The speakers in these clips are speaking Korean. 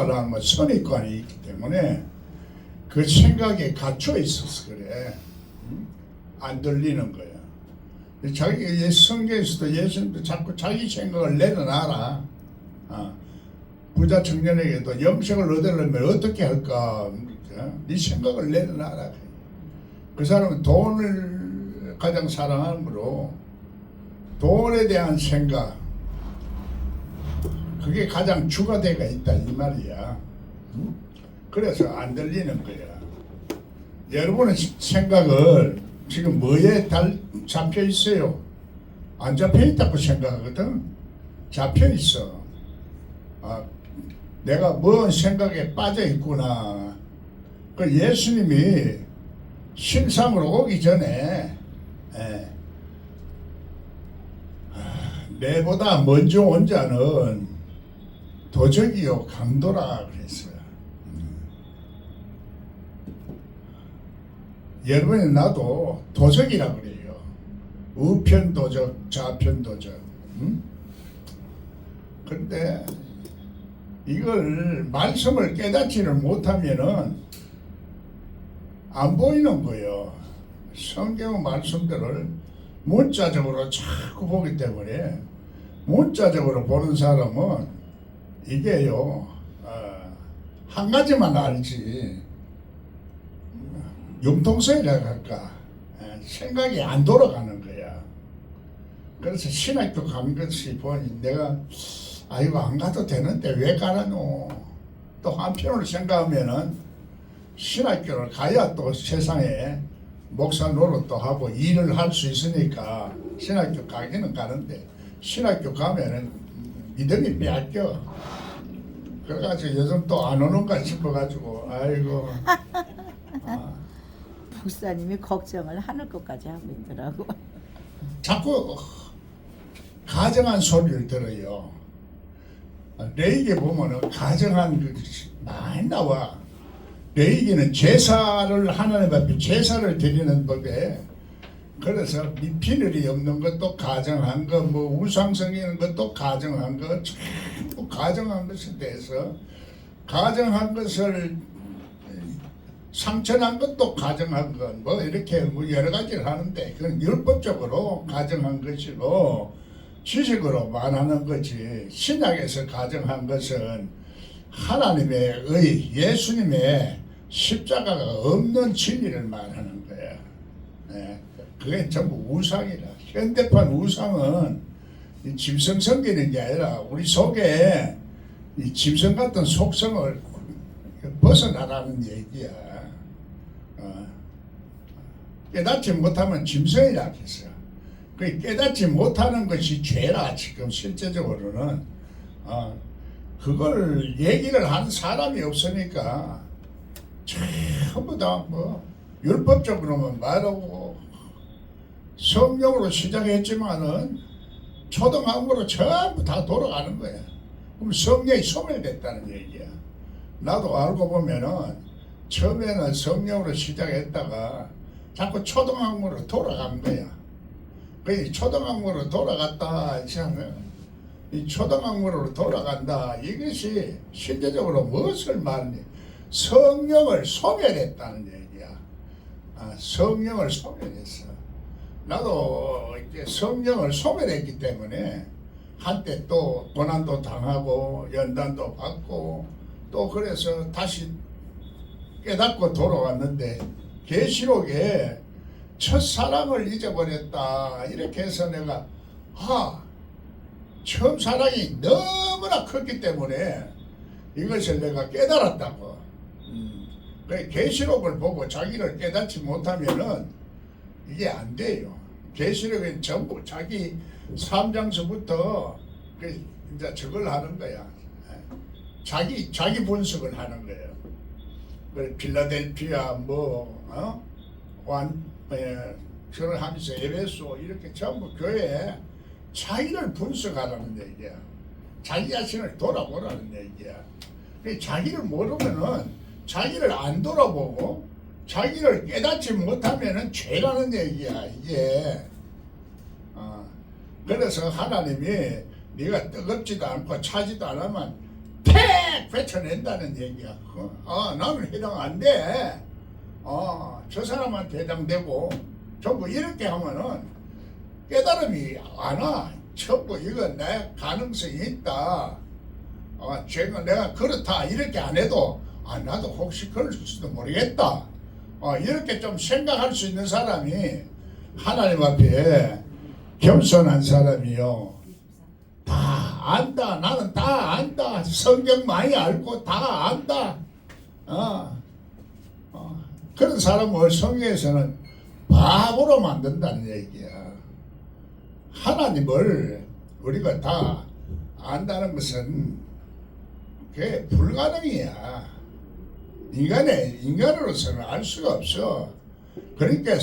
생활하는 뭐 선입관이 있기 때문에 그 생각에 갇혀 있어서 그래. 안 들리는 거야. 자기 성경에서도 예수님도 자꾸 자기 생각을 내려놔라. 부자 청년에게도 영생을 얻으려면 어떻게 할까? 네 생각을 내려놔라. 그 사람은 돈을 가장 사랑하므로 돈에 대한 생각, 그게 가장 주가대가 있다 이 말이야. 그래서 안 들리는 거야. 여러분의 생각을 지금 뭐에 잡혀 있어요? 안 잡혀 있다고 생각하거든. 잡혀 있어. 내가 뭔 생각에 빠져 있구나. 그 예수님이 신상으로 오기 전에 내보다 먼저 온 자는 도적이요 강도라 그랬어요. 여러분이 나도 도적이라 그래요. 우편 도적, 좌편 도적. 그런데 이걸 말씀을 깨닫지를 못하면은 안 보이는 거예요. 성경 말씀들을 문자적으로 자꾸 보기 때문에 문자적으로 보는 사람은 이게요 한 가지만 알지 융통성이라고 할까 생각이 안 돌아가는 거야. 그래서 신학교 간 것이 보니 내가 아이고 안 가도 되는데 왜 가라노. 또 한편으로 생각하면은 신학교를 가야 또 세상에 목사 노릇도 하고 일을 할 수 있으니까 신학교 가기는 가는데 신학교 가면은 믿음이 빼앗겨. 그래가지고 요즘 또 안 오는가 싶어가지고 아이고. 목사님이 걱정을 하늘 것까지 하고 있더라고. 자꾸 가정한 소리를 들어요. 레이기 보면은 가정한 것이 많이 나와. 레이기는 제사를 하나님 앞에 제사를 드리는 법에 그래서 미피늘이 없는 것도 가정한 거, 뭐 우상성 있는 것도 가정한 거, 전부 가정한 것에 대해서 가정한 것을 상처난 것도 가정한 것, 뭐 이렇게 뭐 여러 가지를 하는데 그건 율법적으로 가정한 것이고 지식으로 말하는 거지. 신약에서 가정한 것은 하나님의 의, 예수님의 십자가가 없는 진리를 말하는 거야. 네. 그게 전부 우상이라. 현대판 우상은 이 짐승 섬기는 게 아니라 우리 속에 이 짐승 같은 속성을 벗어나라는 얘기야. 깨닫지 못하면 짐승이라 했어. 그 깨닫지 못하는 것이 죄라. 지금 실제적으로는 그걸 얘기를 하는 사람이 없으니까 전부 다 뭐 율법적으로만 말하고 성령으로 시작했지만은 초등학교로 전부 다 돌아가는 거야. 그럼 성령이 소멸됐다는 얘기야. 나도 알고 보면은 처음에는 성령으로 시작했다가 자꾸 초등학교로 돌아간 거야. 그 초등학교로 돌아갔다 하면 이 초등학교로 돌아간다. 이것이 실제적으로 무엇을 말하니? 성령을 소멸했다는 얘기야. 성령을 소멸했어. 나도 이제 성령을 소멸했기 때문에 한때 또 고난도 당하고 연단도 받고 또 그래서 다시 깨닫고 돌아왔는데 계시록에 첫사랑을 잊어버렸다 이렇게 해서 내가 처음 사랑이 너무나 컸기 때문에 이것을 내가 깨달았다고. 그 계시록을 보고 자기를 깨닫지 못하면은 이게 안 돼요. 계시록은 전부 자기 3장서부터 그 이제 저걸 하는 거야. 자기 분석을 하는 거예요. 그 필라델피아 저를 하면서 에베소 이렇게 전부 교회에 자기를 분석하라는 얘기야. 자기 자신을 돌아보라는 얘기야. 자기를 모르면은 자기를 안 돌아보고 자기를 깨닫지 못하면은 죄라는 얘기야 이게. 그래서 하나님이 네가 뜨겁지도 않고 차지도 않으면 뱉어낸다는 얘기야. 나는 해당 안 돼. 저 사람한테 해당되고 전부 이렇게 하면은 깨달음이 안 와. 전부 이건 내 가능성이 있다. 죄가 내가 그렇다 이렇게 안 해도 나도 혹시 그럴 수도 모르겠다. 이렇게 좀 생각할 수 있는 사람이 하나님 앞에 겸손한 사람이요. 다 안다. 나는 다 안다. 성경 많이 알고 다 안다. 그런 사람을 성경에서는 바보로 만든다는 얘기야. 하나님을 우리가 다 안다는 것은 그게 불가능이야. 인간으로서는 알 수가 없어. 그러니까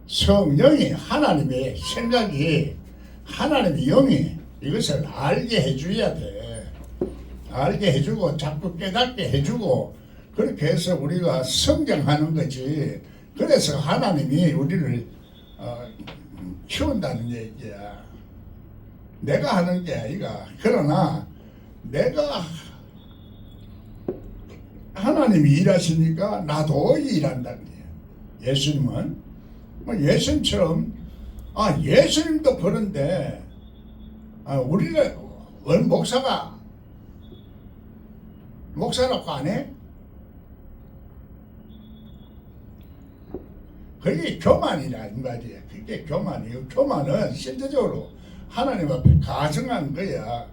성령이 하나님의 생각이 하나님의 영이 이것을 알게 해줘야 돼. 알게 해주고 자꾸 깨닫게 해주고 그렇게 해서 우리가 성장하는 거지. 그래서 하나님이 우리를 키운다는 얘기야. 내가 하는 게 아니라. 그러나 내가 하나님이 일하시니까 나도 일한다는 거야. 예수님은 예수님처럼 예수님도 그런데 우리가 목사라고 안 해? 그게 교만이라 이 말이야. 그게 교만이에요. 교만은 실제적으로 하나님 앞에 가증한 거야.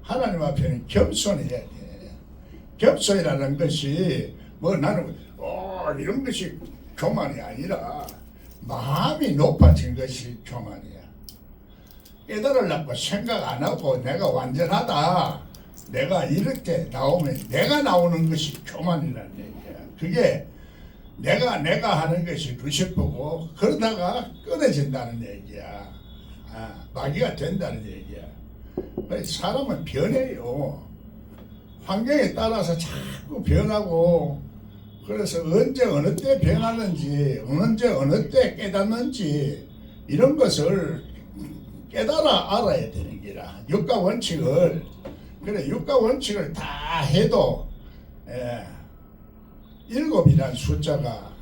하나님 앞에는 겸손해야 돼. 겸손이라는 것이 나는 이런 것이 교만이 아니라 마음이 높아진 것이 교만이야. 깨달으려고 생각 안 하고 내가 완전하다. 내가 이렇게 나오면 내가 나오는 것이 교만이라는 얘기야. 그게 내가 하는 것이 루시퍼고 그러다가 끊어진다는 얘기야. 마귀가 된다는 얘기야. 사람은 변해요. 환경에 따라서 자꾸 변하고 그래서 언제 어느 때 변하는지 언제 어느 때 깨닫는지 이런 것을 깨달아 알아야 되는 기라. 육가 원칙을 육가 원칙을 다 해도 7이란 숫자가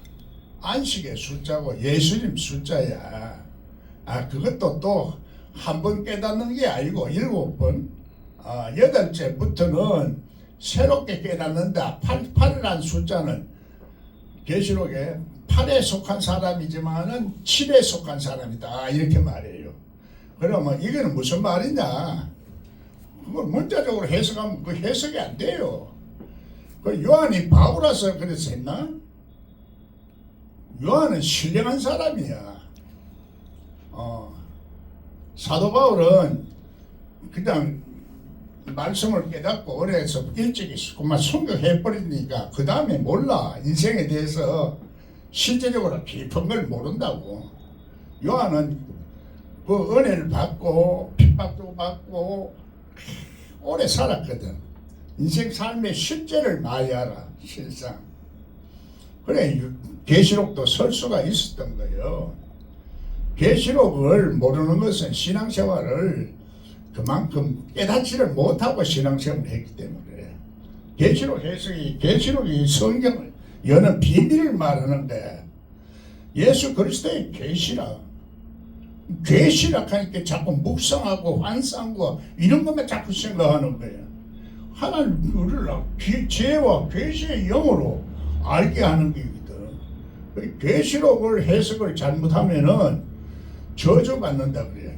안식의 숫자고 예수님 숫자야. 그것도 또 한 번 깨닫는 게 아니고 7번. 8째부터는 새롭게 깨닫는다. 8이란 숫자는 계시록에 8에 속한 사람이지만은 7에 속한 사람이다. 이렇게 말해요. 그러면 이거는 무슨 말이냐? 그걸 문자적으로 해석하면 그 해석이 안 돼요. 그 요한이 바보라서 그래서 했나? 요한은 신령한 사람이야. 사도 바울은 그냥 말씀을 깨닫고 어려서 일찍이 그만 순교해버리니까 그 다음에 몰라. 인생에 대해서 실제적으로 깊은 걸 모른다고. 요한은 그 은혜를 받고 핍박도 받고 오래 살았거든. 인생 삶의 실제를 많이 알아. 실상. 그래 계시록도 설 수가 있었던 거예요. 계시록을 모르는 것은 신앙생활을 그만큼 깨닫지를 못하고 신앙생활을 했기 때문에 계시록 해석이 계시록이 성경을 여는 비밀을 말하는데 예수 그리스도의 계시라 하니까 자꾸 묵상하고 환상과 이런 것만 자꾸 생각하는 거예요. 하나님 우리를 죄와 계시의 영으로 알게 하는 게거든. 계시록을 해석을 잘못하면은 저주받는다 그래요.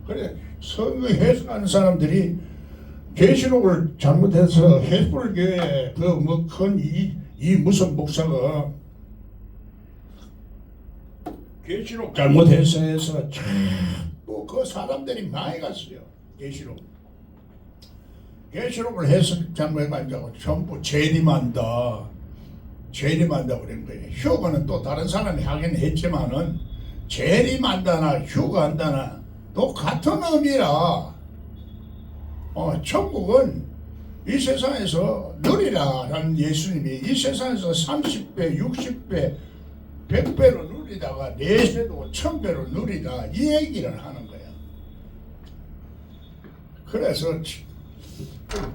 그래 성경 해석하는 사람들이 계시록을 잘못해서 햇불교회 이 무슨 목사가 계시록 잘못해서 해서 자꾸 그 사람들이 많이 갔어요. 계시록을 해석 잘못해가지고 전부 재림한다 그런 거예요. 휴거는 또 다른 사람이 하긴 했지만은 재림한다나 휴거한다나 또 같은 의미라. 천국은 이 세상에서 누리라라는 예수님이 이 세상에서 30배, 60배, 100배로 누리다가 내세도 1000배로 누리라 이 얘기를 하는 거야. 그래서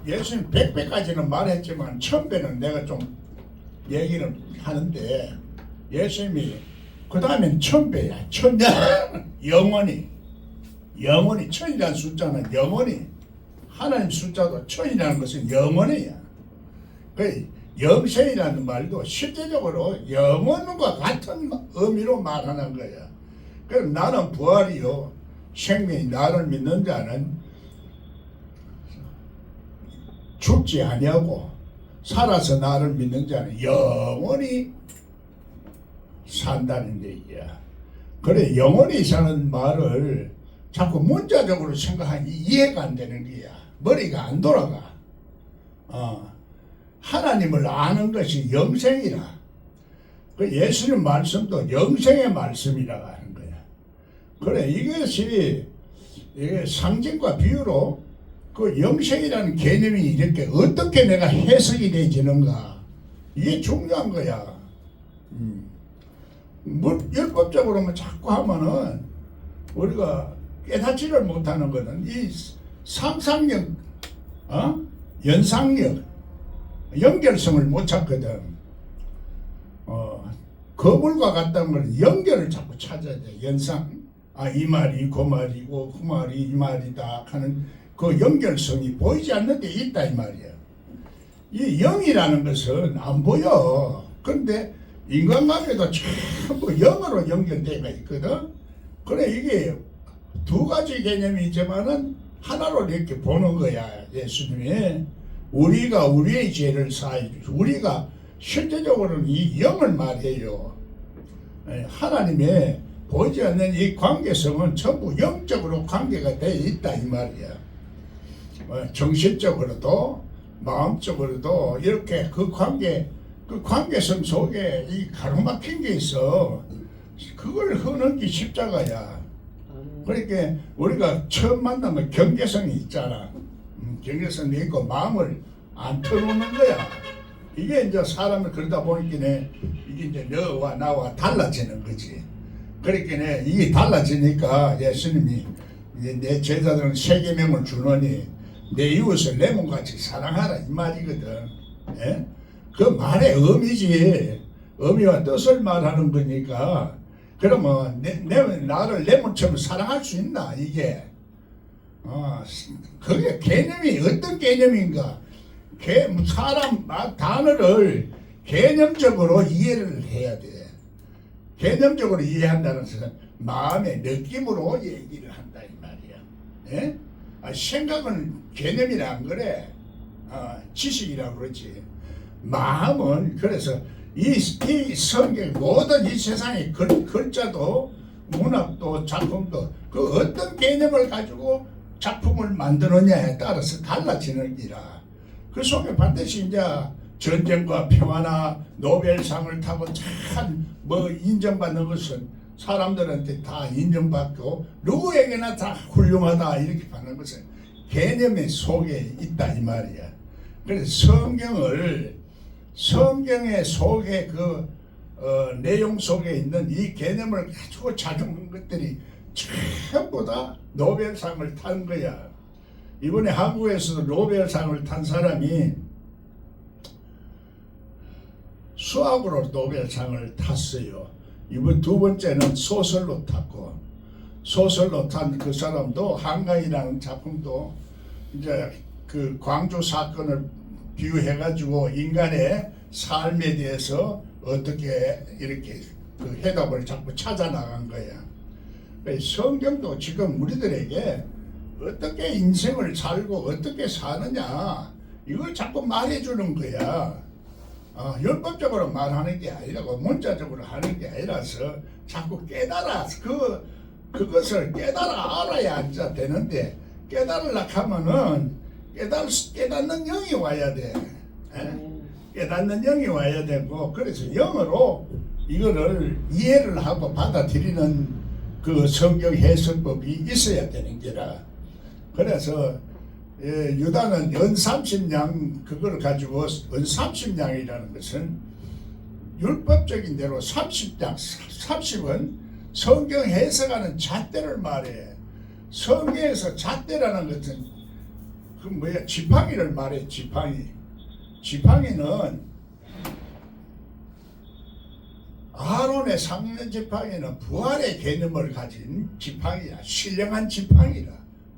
예수님 100배까지는 말했지만 1000배는 내가 좀 얘기를 하는데 예수님이 그 다음엔 1000배야. 1000배 영원히 1000이라는 숫자는 영원히 하나님 숫자도 1000이라는 것은 영원이야. 그 영생이라는 말도 실제적으로 영원과 같은 의미로 말하는 거야. 그럼 나는 부활이요 생명이 나를 믿는 자는 죽지 아니하고 살아서 나를 믿는 자는 영원히 산다는 얘기야. 그래 영원히 사는 말을 자꾸 문자적으로 생각하니 이해가 안 되는 거야. 머리가 안 돌아가. 하나님을 아는 것이 영생이라. 그 예수님 말씀도 영생의 말씀이라고 하는 거야. 그래 이것이 이게 상징과 비유로 그 영생이라는 개념이 이렇게 어떻게 내가 해석이 되지는가 이게 중요한 거야. 율법적으로만 자꾸 하면은 우리가 깨닫지를 못하는 거는 이 상상력, 연상력, 연결성을 못 찾거든. 거물과 같다는 걸 연결을 자꾸 찾아야 돼. 연상. 이 말이 그 말이고 그 말이 이 말이다 하는 그 연결성이 보이지 않는 데 있다 이 말이야. 이 영이라는 것은 안 보여. 그런데 인간관계도 전부 영으로 연결되어 있거든. 그래 이게 두 가지 개념이 있지만은 하나로 이렇게 보는 거야. 예수님이 우리가 우리의 죄를 사해 주시고 우리가 실제적으로는 이 영을 말해요. 하나님의 보이지 않는 이 관계성은 전부 영적으로 관계가 되어 있다 이 말이야. 정신적으로도 마음적으로도 이렇게 그 관계성 속에 이 가로막힌 게 있어. 그걸 허는 게 십자가야. 그러니까 우리가 처음 만나면 경계성이 있잖아. 경계성이 있고 마음을 안 터놓는 거야. 이게 이제 사람을 그러다 보니까 이게 이제 너와 나와 달라지는 거지. 그러니까 이게 달라지니까 예수님이 이제 내 제자들은 세계명을 주노니 내 이웃을 내 몸같이 사랑하라 이 말이거든. 예? 그 말의 의미지. 의미와 뜻을 말하는 거니까. 그러면 나를 내 몸처럼 사랑할 수 있나 이게. 그게 개념이 어떤 개념인가. 사람 단어를 개념적으로 이해를 해야 돼. 개념적으로 이해한다는 것은 마음의 느낌으로 얘기를 한다 이 말이야. 예? 생각은 개념이라 안 그래. 지식이라고 그러지. 마음은 그래서 이 성경 모든 이 세상의 글자도 문학도 작품도 그 어떤 개념을 가지고 작품을 만드느냐에 따라서 달라지는 기라. 그 속에 반드시 이제 전쟁과 평화나 노벨상을 타고 참 뭐 인정받는 것은 사람들한테 다 인정받고 누구에게나 다 훌륭하다 이렇게 받는 것은 개념의 속에 있다 이 말이야. 그래서 성경의 속에 그 내용 속에 있는 이 개념을 가지고 작용한 것들이 전부 다 노벨상을 탄 거야. 이번에 한국에서도 노벨상을 탄 사람이 수학으로 노벨상을 탔어요. 이번 두 번째는 소설로 탔고, 소설로 탄 그 사람도 한강이라는 작품도 이제 그 광주 사건을 비유해가지고 인간의 삶에 대해서 어떻게 이렇게 그 해답을 자꾸 찾아 나간 거야. 성경도 지금 우리들에게 어떻게 인생을 살고 어떻게 사느냐 이걸 자꾸 말해주는 거야. 율법적으로 말하는 게 아니라고 문자적으로 하는 게 아니라서 자꾸 깨달아 그것을 깨달아 알아야 앉아 되는데 깨달으려고 하면은 깨닫는 영이 와야 돼. 깨닫는 영이 와야 되고 그래서 영어로 이거를 이해를 하고 받아들이는 그 성경 해석법이 있어야 되는 게라. 그래서 유다는 은30냥 그걸 가지고 은30냥이라는 것은 율법적인 대로 30은 성경 해석하는 잣대를 말해. 성경에서 잣대라는 것은 그 뭐야 지팡이를 말해. 지팡이는 아론의 상면 지팡이는 부활의 개념을 가진 지팡이야. 신령한 지팡이라.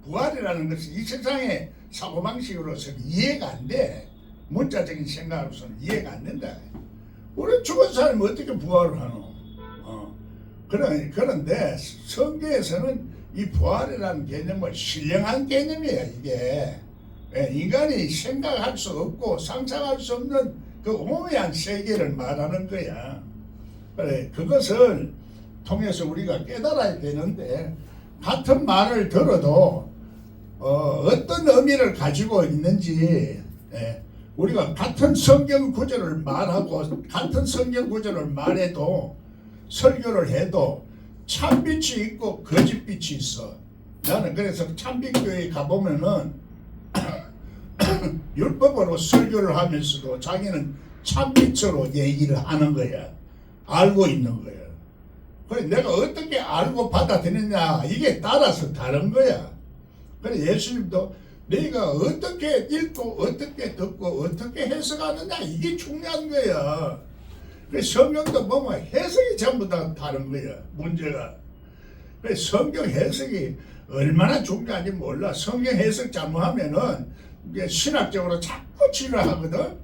부활이라는 것은 이 세상의 사고방식으로서는 이해가 안 돼. 문자적인 생각으로서는 이해가 안 된다. 우리 죽은 사람이 어떻게 부활을 하노? 그런데 성경에서는 이 부활이라는 개념은 신령한 개념이야. 이게 인간이 생각할 수 없고 상상할 수 없는 그 오묘한 세계를 말하는 거야. 그래, 그것을 통해서 우리가 깨달아야 되는데 같은 말을 들어도 어떤 의미를 가지고 있는지 우리가 같은 성경 구절을 말하고 같은 성경 구절을 말해도 설교를 해도 참빛이 있고 거짓빛이 있어. 나는 그래서 참빛교회에 가보면은 율법으로 설교를 하면서도 자기는 참빛으로 얘기를 하는 거야. 알고 있는 거야. 그래 내가 어떻게 알고 받아들이냐 이게 따라서 다른 거야. 그래 예수님도 내가 어떻게 읽고 어떻게 듣고 어떻게 해석하느냐 이게 중요한 거야. 그래 성경도 보면 해석이 전부 다 다른 거야. 문제가. 그래 성경 해석이 얼마나 중요한지 몰라. 성경 해석 잘못하면은 이게 신학적으로 자꾸 치료하거든.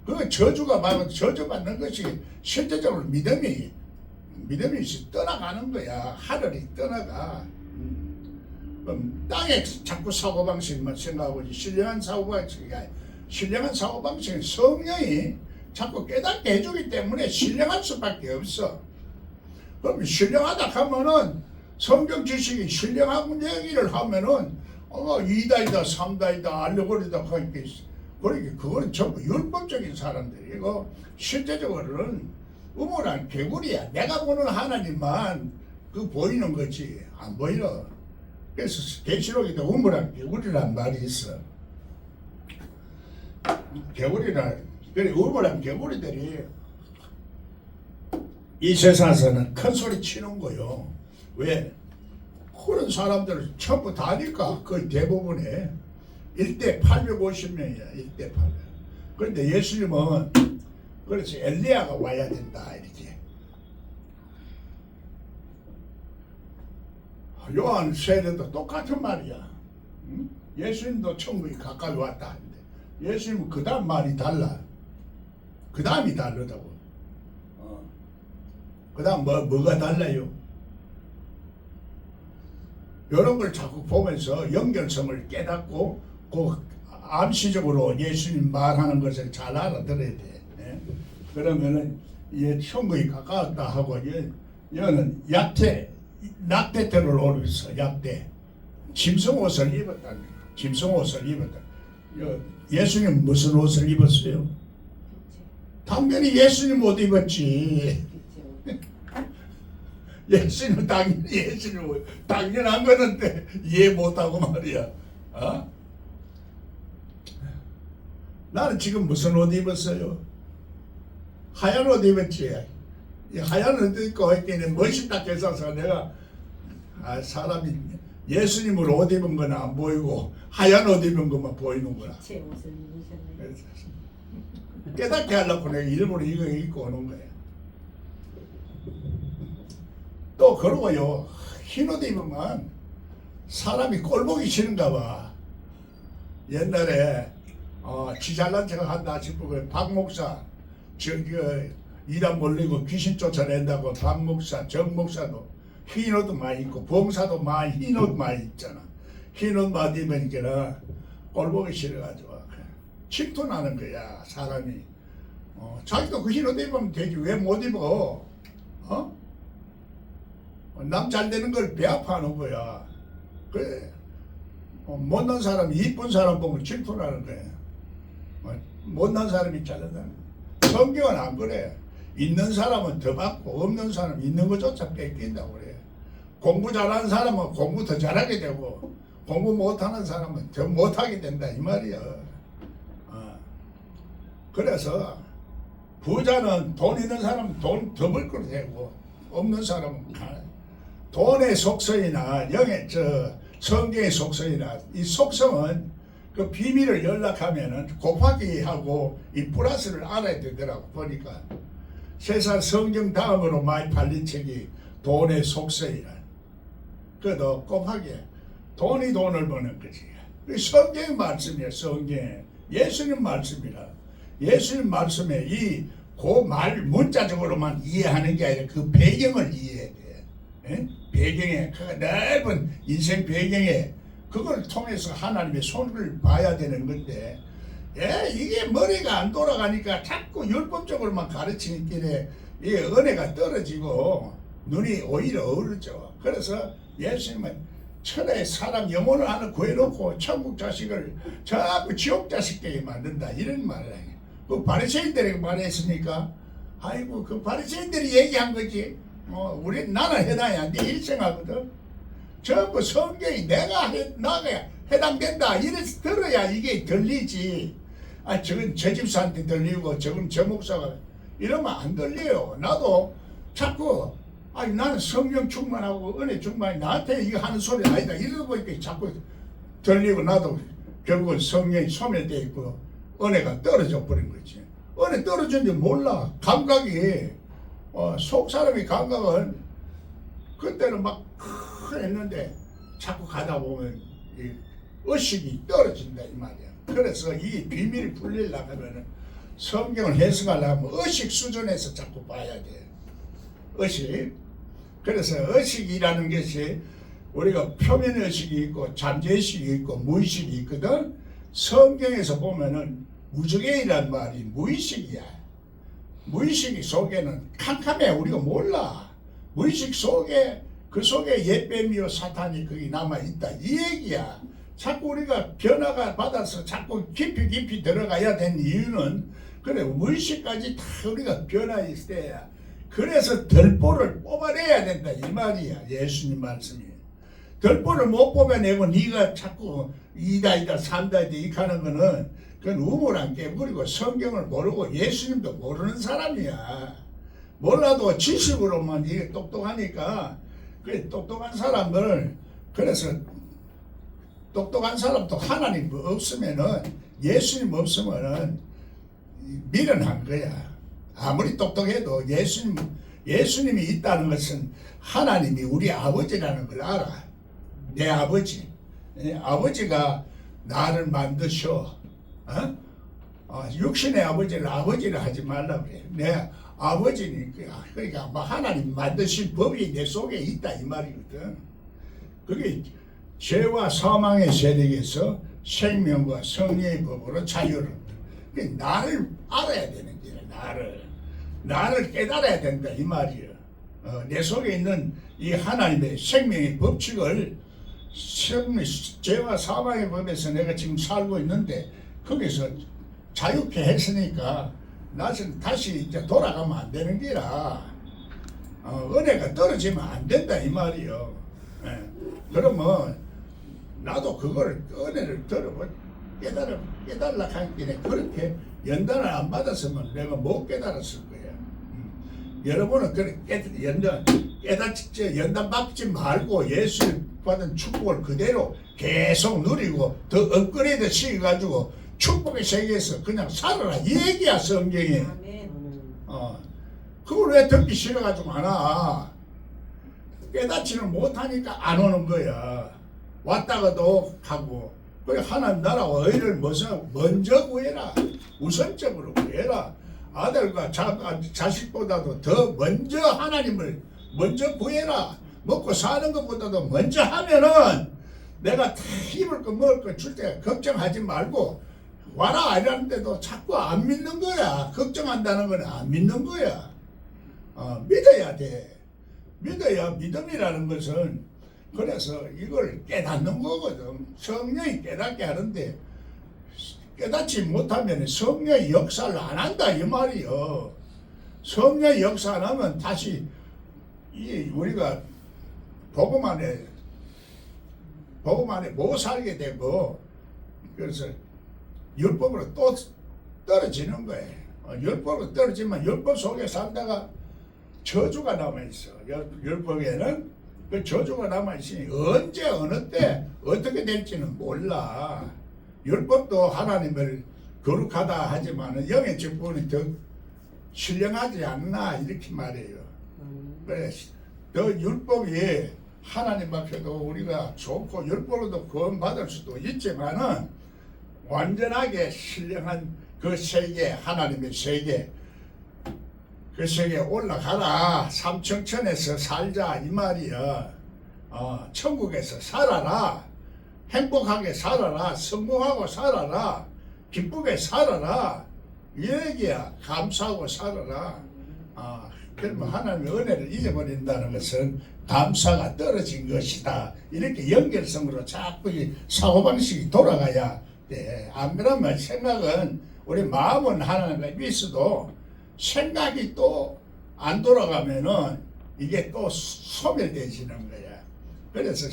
그 저주받는 것이 실제적으로 믿음이 떠나가는 거야. 하늘이 떠나가. 땅에 자꾸 사고방식만 생각하고 신령한 사고방식이 아니야. 신령한 사고방식은 성령이 자꾸 깨닫게 해주기 때문에 신령할 수밖에 없어. 그럼 신령하다 하면은 성경 지식이 신령한 얘기를 하면은 2다이다 3다이다 알레고리다 하니까 그러니까 그거는 전부 율법적인 사람들이고 실제적으로는 우물한 개구리야. 내가 보는 하나님만 그 보이는 거지 안 보이러. 그래서 계시록에도 우물한 개구리란 말이 있어. 그래 우물한 개구리들이 이 세상에서는 큰 소리 치는 거요. 왜? 그런 사람들을 전부 다니까 거의 대부분에 1대 850명이야. 1대 800. 그런데 예수님은 그래서 엘리야가 와야 된다 이렇게. 요한 세례도 똑같은 말이야. 응? 예수님도 천국이 가까이 왔다 하는데 예수님은 그 다음 말이 달라. 그 다음이 다르다고. 그 다음 뭐가 달라요? 이런 걸 자꾸 보면서 연결성을 깨닫고 그 암시적으로 예수님 말하는 것을 잘 알아들어야 돼. 그러면은 이 천국이 가까웠다 하고 얘는 낙태ter을 오르면서 짐승 옷을 입었다. 짐승 옷을 입었다. 예수님 무슨 옷을 입었어요? 당연히 예수님 옷 입었지. 예수님 당연히 예수님 옷 당연한 거는데 이해 못하고 말이야. 나는 지금 무슨 옷 입었어요? 하얀 옷 입었지. 이 하얀 옷 입고 했더니 멋있다 해서 내가 사람이 예수님을 옷 입은 건 안 보이고 하얀 옷 입은 것만 보이는구나. 제 옷을 입으셨네요. 깨닫게 하려고 내가 일부러 이거 입고 오는 거야. 또 그러고요. 흰 옷 입으면 사람이 꼴보기 싫은가 봐. 옛날에 지 잘난 척 한다 싶고 박 목사 이단 몰리고 귀신 쫓아낸다고 박 목사 정 목사도 흰 옷도 많이 입고 봉사도 많이 흰 옷 많이 입잖아. 흰 옷 많이 입으니까 꼴보기 싫어가지고 질투나는 거야 사람이. 자기도 그 흰 옷 입으면 되지 왜 못 입어? 남 잘 되는 걸 배아파하는 거야. 그래. 못난 사람이 이쁜 사람 보면 질투나는 거야. 못난 사람이 잘난다. 성경은 안 그래. 있는 사람은 더 받고 없는 사람은 있는 것조차 뺏긴다고 그래. 공부 잘하는 사람은 공부 더 잘하게 되고 공부 못하는 사람은 더 못하게 된다 이 말이야. 그래서 부자는 돈 있는 사람은 돈 더 벌 걸 되고 없는 사람은 돈의 속성이나 성경의 속성이나 이 속성은 그 비밀을 연락하면은 곱하기 하고 이 플러스를 알아야 되더라고. 보니까 세상 성경 다음으로 많이 팔린 책이 돈의 속성이라. 그도 곱하기 돈이 돈을 버는 거지. 성경의 말씀이야. 성경 예수님 말씀이라. 예수님 말씀에 이 그 말 문자적으로만 이해하는 게 아니라 그 배경을 이해해야 돼. 에? 배경에 그 넓은 인생 배경에 그걸 통해서 하나님의 손을 봐야 되는 건데, 이게 머리가 안 돌아가니까 자꾸 율법적으로만 가르치는 길에 이 은혜가 떨어지고 눈이 오히려 어르죠. 그래서 예수님은 천하의 사람 영혼을 하나 구해놓고 천국 자식을 자꾸 지옥 자식 되게 만든다 이런 말을 해요. 그 바리새인들에게 말했으니까 아이고 그 바리새인들이 얘기한 거지. 우리 나는 해당이 안 돼 일생하거든. 전부 성경이 나가 해당된다 이래서 들어야 이게 들리지. 저건 저 집사한테 들리고 저건 저 목사가 이러면 안 들려요. 나도 자꾸 나는 성령 충만하고 은혜 충만이 나한테 이거 하는 소리 아니다 이러다 보니까 자꾸 들리고 나도 결국은 성령이 소멸되어 있고 은혜가 떨어져 버린 거지. 은혜 떨어진지 몰라. 감각이 속 사람의 감각은 그때는 막 했는데 자꾸 가다 보면 이 의식이 떨어진다 이 말이야. 그래서 이 비밀이 풀리려고 하면 성경을 해석하려면 의식 수준에서 자꾸 봐야 돼. 의식. 그래서 의식이라는 것이 우리가 표면 의식이 있고 잠재의식이 있고 무의식이 있거든. 성경에서 보면은 무적행이란 말이 무의식이야. 무의식 속에는 캄캄해. 우리가 몰라. 무의식 속에 그 속에 옛뱀이요 사탄이 거기 남아있다 이 얘기야. 자꾸 우리가 변화가 받아서 자꾸 깊이 들어가야 되는 이유는 그래 무의식까지 다 우리가 변화해 있어야. 그래서 덜보를 뽑아내야 된다 이 말이야. 예수님 말씀이. 덜보를 못 뽑아내고 네가 자꾸 이다 삼다 이렇게 하는 거는 그건 우물안 깨부리고 성경을 모르고 예수님도 모르는 사람이야. 몰라도 지식으로만 이게 똑똑하니까 그 똑똑한 사람을 그래서 똑똑한 사람도 하나님 없으면은 예수님 없으면은 미련한 거야. 아무리 똑똑해도 예수님이 있다는 것은 하나님이 우리 아버지라는 걸 알아. 내 아버지. 아버지가 나를 만드셔. 육신의 아버지를 아버지를 하지 말라 그래. 내 아버지니까. 그러니까 하나님 만드신 법이 내 속에 있다 이 말이거든. 그게 죄와 사망의 세력에서 생명과 성령의 법으로 자유를. 나를 알아야 되는 거야. 나를 깨달아야 된다 이 말이야. 내 속에 있는 이 하나님의 생명의 법칙을 죄와 사망의 법에서 내가 지금 살고 있는데 거기서 자유케 했으니까 나는 다시 이제 돌아가면 안 되는 기라. 은혜가 떨어지면 안 된다 이 말이요. 그러면 나도 그걸 은혜를 들어보면 깨달으려 하기에 그렇게 연단을 안 받았으면 내가 못 깨달았을 거야. 여러분은 그렇게 연단 받지 말고 예수 받은 축복을 그대로 계속 누리고 더 업그레이드 시켜가지고 축복의 세계에서 그냥 살아라 이 얘기야 성경이. 그걸 왜 듣기 싫어가지고 하나. 깨닫지는 못하니까 안 오는 거야. 왔다가도 하고. 그래 하나님 나라와 의를 먼저 구해라. 우선적으로 구해라. 아들과 자식보다도 더 먼저 하나님을 먼저 구해라. 먹고 사는 것보다도 먼저 하면은 내가 다 입을 거 먹을 거 줄 때 걱정하지 말고 와라 이러는데도 자꾸 안 믿는 거야. 걱정한다는 건 안 믿는 거야. 믿어야 돼. 믿어야 믿음이라는 것은 그래서 이걸 깨닫는 거거든. 성령이 깨닫게 하는데 깨닫지 못하면 성령의 역사를 안 한다 이 말이요. 성령의 역사 안 하면 다시 우리가 복음 안에 못 살게 되고 그래서 율법으로 또 떨어지는 거예요. 율법으로 떨어지면 율법 속에 살다가 저주가 남아있어. 율법에는 그 저주가 남아있으니 언제 어느 때 어떻게 될지는 몰라. 율법도 하나님을 거룩하다 하지만 영의 직분이 더 신령하지 않나 이렇게 말해요. 그래, 더 율법이 하나님 앞에도 우리가 좋고 율법으로도 구원받을 수도 있지만은 완전하게 신령한 그 세계, 하나님의 세계, 그 세계에 올라가라. 삼층천에서 살자 이 말이야. 천국에서 살아라. 행복하게 살아라. 성공하고 살아라. 기쁘게 살아라. 이 얘기야. 감사하고 살아라. 그러면 하나님의 은혜를 잊어버린다는 것은 감사가 떨어진 것이다. 이렇게 연결성으로 자꾸 이 사고방식이 돌아가야 돼. 안 그러면 생각은 우리 마음은 하나님에 있어도 생각이 또 안 돌아가면은 이게 또 소멸되지는 거야. 그래서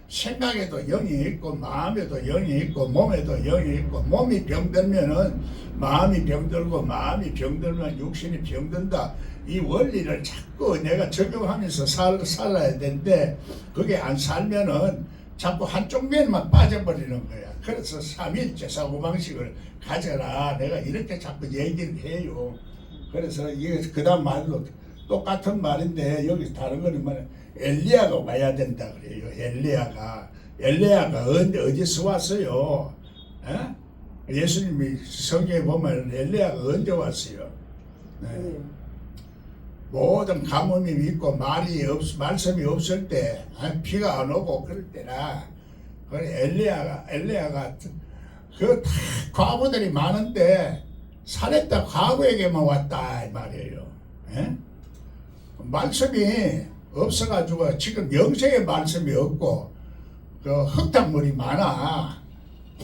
생각에도 영이 있고 마음에도 영이 있고 몸에도 영이 있고 몸이 병들면은 마음이 병들고 마음이 병들면 육신이 병든다. 이 원리를 자꾸 내가 적용하면서 살아야 되는데 그게 안 살면은 자꾸 한쪽 면만 빠져버리는 거야. 그래서 삼일째 사고방식을 가져라. 내가 이렇게 자꾸 얘기를 해요. 그래서 이게 그 다음 말로 똑같은 말인데 여기 다른 거는 뭐냐, 엘리야가 와야 된다 그래요. 엘리야가 어디서 왔어요? 예수님이 성경에 보면 엘리야가 언제 왔어요? 네. 모든 가뭄이 있고 말씀이 없을 때 비가 안 오고 그럴 때나 엘리야가 그 다 과부들이 많은데 살했다 과부에게만 왔다 이 말이에요. 말씀이 없어가지고 지금 영생의 말씀이 없고 그 흙탕물이 많아.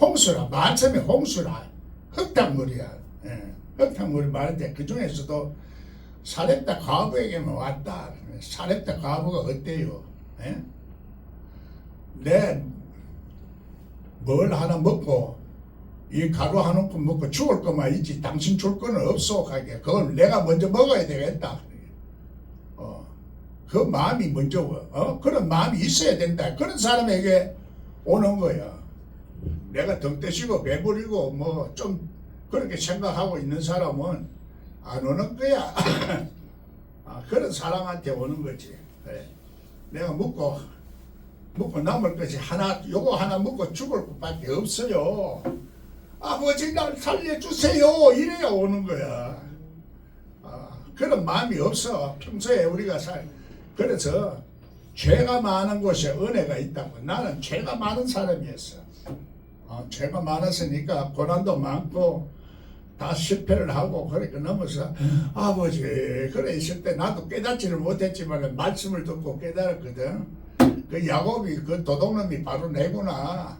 홍수라. 말씀이 홍수라. 흙탕물이야. 흙탕물이 많은데 그 중에서도 사렙다 과부에게만 왔다. 사렙다 과부가 어때요? 뭘 하나 먹고 이 가루 한 움큼 먹고 죽을 것만 있지 당신 줄 거는 없어 하게. 그걸 내가 먼저 먹어야 되겠다. 그 마음이 먼저 그런 마음이 있어야 된다. 그런 사람에게 오는 거야. 내가 등 떼시고 배부리고 뭐 좀 그렇게 생각하고 있는 사람은 안 오는 거야. 그런 사람한테 오는 거지. 그래. 내가 먹고 남을 것이 요거 하나 먹고 죽을 것밖에 없어요. 아버지 날 살려주세요. 이래야 오는 거야. 그런 마음이 없어. 평소에 우리가 그래서 죄가 많은 곳에 은혜가 있다고. 나는 죄가 많은 사람이었어. 죄가 많았으니까 고난도 많고 다 실패를 하고 그렇게 넘어서 아버지 그래 있을 때 나도 깨닫지를 못했지만 말씀을 듣고 깨달았거든. 그 야곱이 그 도둑놈이 바로 내구나.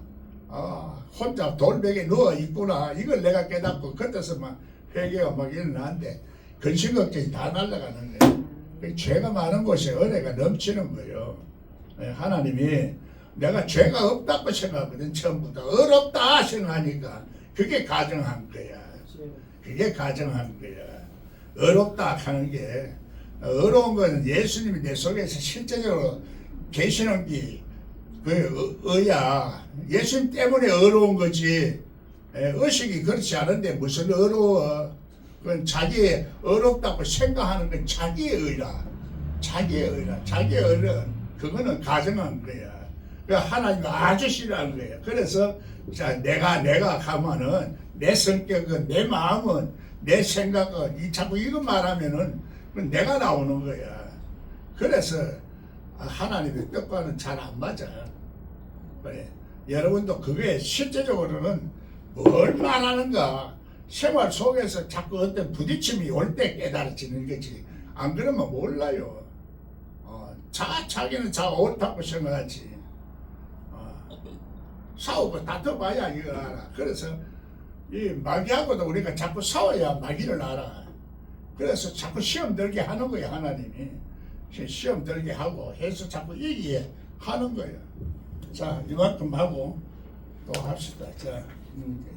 혼자 돌베개 누워 있구나. 이걸 내가 깨닫고 그때서 막 회개가 막 일어나는데 근심 걱정이 다 날아가는 거예요. 죄가 많은 곳에 은혜가 넘치는 거예요. 하나님이 내가 죄가 없다고 생각하거든. 처음부터 어렵다 생각하니까 그게 가정한 거야. 그게 가정한 거야. 어렵다 하는 게 어려운 건 예수님이 내 속에서 실제적으로 계시는 게 그 의야. 예수님 때문에 어려운 거지. 의식이 그렇지 않은데 무슨 어려워. 그건 자기 어렵다고 생각하는 건 자기의 의라. 자기의 의는 그거는 가정한 거야. 그 하나님이 아주 싫어하는 거야. 그래서 자 내가 가면은 내 성격은 내 마음은 내 생각은 자꾸 이거 말하면은 내가 나오는 거야. 그래서 하나님의 뜻과는 잘 안 맞아. 그래. 여러분도 그게 실제적으로는 뭘 말하는가 생활 속에서 자꾸 어떤 부딪힘이 올 때 깨달아지는 거지. 안 그러면 몰라요. 자기는 옳다고 생각하지. 싸우고 다퉈봐야 이걸 알아. 그래서 이 마귀하고도 우리가 자꾸 싸워야 마귀를 알아. 그래서 자꾸 시험 들게 하는 거야. 하나님이 시험 들게 하고 해서 자꾸 이기게 하는 거예요. 자 이만큼 하고 또 합시다. 자.